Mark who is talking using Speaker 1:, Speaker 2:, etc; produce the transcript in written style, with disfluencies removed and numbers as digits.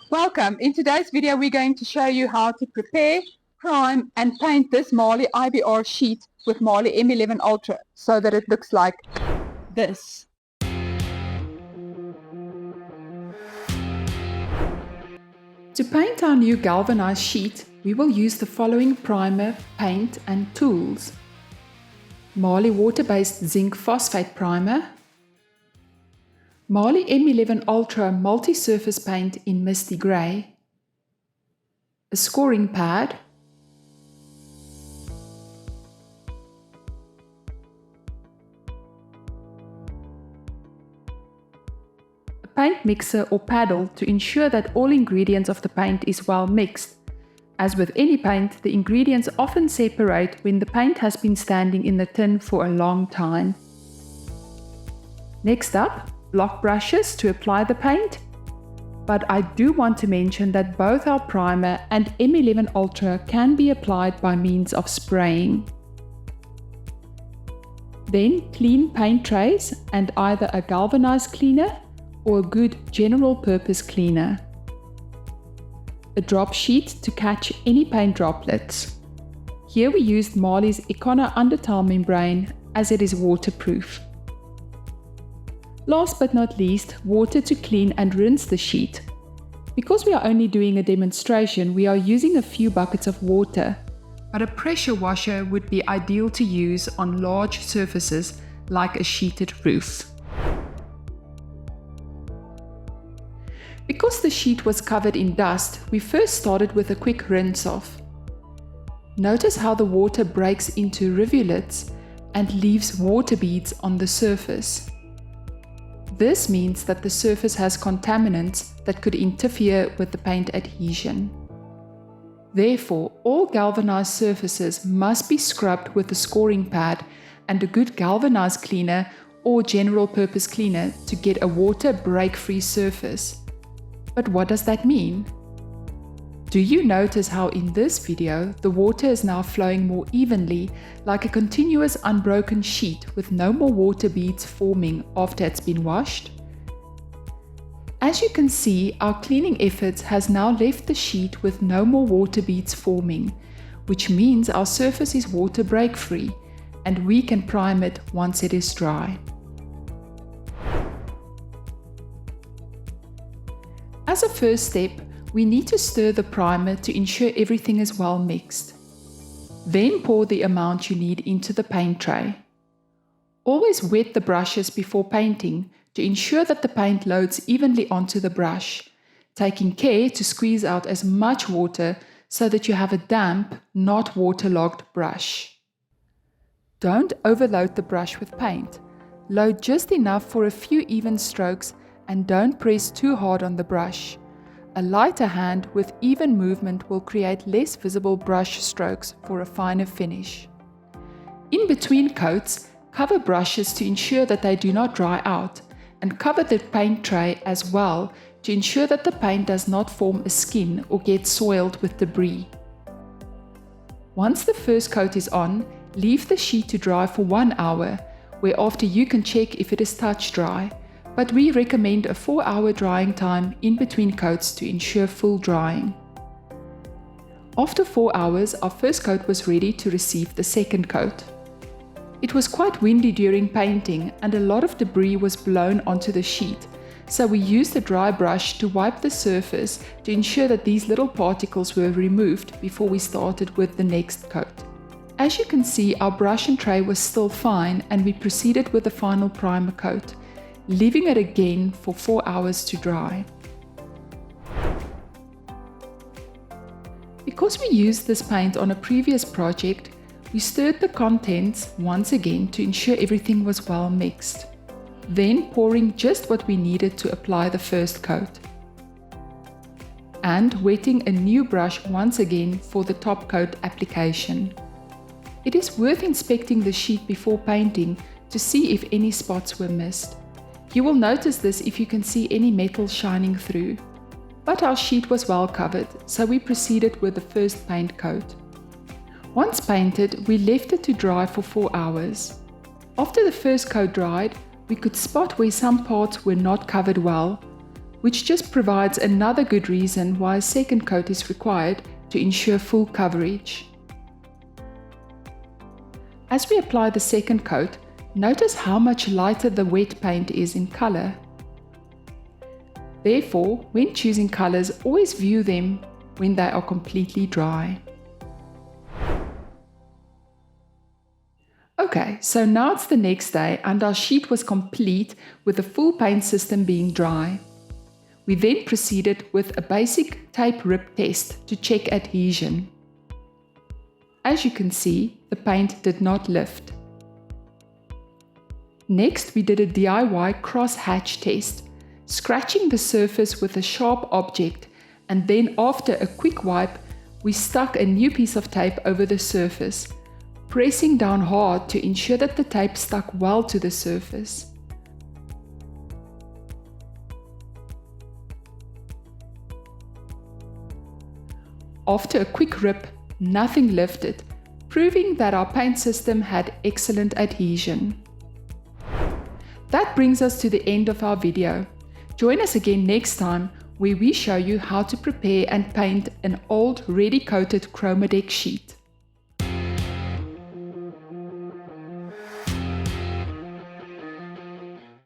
Speaker 1: Welcome. In today's video, we're going to show you how to prepare, prime, and paint this Marley IBR sheet with Marley M11 Ultra so that it looks like this. To paint our new galvanized sheet, we will use the following primer, paint, and tools. Marley water-based zinc phosphate primer, Marley M11 Ultra multi-surface paint in misty grey, a scoring pad, a paint mixer or paddle to ensure that all ingredients of the paint is well mixed. As with any paint, the ingredients often separate when the paint has been standing in the tin for a long time. Next up, block brushes to apply the paint. But I do want to mention that both our primer and M11 Ultra can be applied by means of spraying. Then clean paint trays and either a galvanized cleaner or a good general purpose cleaner. A drop sheet to catch any paint droplets. Here we used Marley's Econo undertile membrane as it is waterproof. Last but not least, water to clean and rinse the sheet. Because we are only doing a demonstration, we are using a few buckets of water, but a pressure washer would be ideal to use on large surfaces like a sheeted roof. Because the sheet was covered in dust, we first started with a quick rinse off. Notice how the water breaks into rivulets and leaves water beads on the surface. This means that the surface has contaminants that could interfere with the paint adhesion. Therefore, all galvanized surfaces must be scrubbed with a scoring pad and a good galvanized cleaner or general purpose cleaner to get a water break-free surface. But what does that mean? Do you notice how in this video the water is now flowing more evenly, like a continuous unbroken sheet with no more water beads forming after it's been washed? As you can see, our cleaning efforts has now left the sheet with no more water beads forming, which means our surface is water break free and we can prime it once it is dry. As a first step, we need to stir the primer to ensure everything is well mixed. Then pour the amount you need into the paint tray. Always wet the brushes before painting to ensure that the paint loads evenly onto the brush, taking care to squeeze out as much water so that you have a damp, not waterlogged brush. Don't overload the brush with paint. Load just enough for a few even strokes and don't press too hard on the brush. A lighter hand with even movement will create less visible brush strokes for a finer finish. In between coats, cover brushes to ensure that they do not dry out, and cover the paint tray as well to ensure that the paint does not form a skin or get soiled with debris. Once the first coat is on, leave the sheet to dry for 1 hour, whereafter you can check if it is touch dry. But we recommend a 4-hour drying time in between coats to ensure full drying. After 4 hours, our first coat was ready to receive the second coat. It was quite windy during painting and a lot of debris was blown onto the sheet, so we used a dry brush to wipe the surface to ensure that these little particles were removed before we started with the next coat. As you can see, our brush and tray was still fine and we proceeded with the final primer coat, leaving it again for 4 hours to dry. Because we used this paint on a previous project, we stirred the contents once again to ensure everything was well mixed, then pouring just what we needed to apply the first coat. And wetting a new brush once again for the top coat application. It is worth inspecting the sheet before painting to see if any spots were missed. You will notice this if you can see any metal shining through. But our sheet was well covered, so we proceeded with the first paint coat. Once painted, we left it to dry for 4 hours. After the first coat dried, we could spot where some parts were not covered well, which just provides another good reason why a second coat is required to ensure full coverage. As we apply the second coat, notice how much lighter the wet paint is in color. Therefore, when choosing colors, always view them when they are completely dry. Okay, so now it's the next day and our sheet was complete with the full paint system being dry. We then proceeded with a basic tape rip test to check adhesion. As you can see, the paint did not lift. Next, we did a DIY cross-hatch test, scratching the surface with a sharp object, and then after a quick wipe, we stuck a new piece of tape over the surface, pressing down hard to ensure that the tape stuck well to the surface. After a quick rip, nothing lifted, proving that our paint system had excellent adhesion. That brings us to the end of our video. Join us again next time where we show you how to prepare and paint an old ready-coated Chromadeck sheet.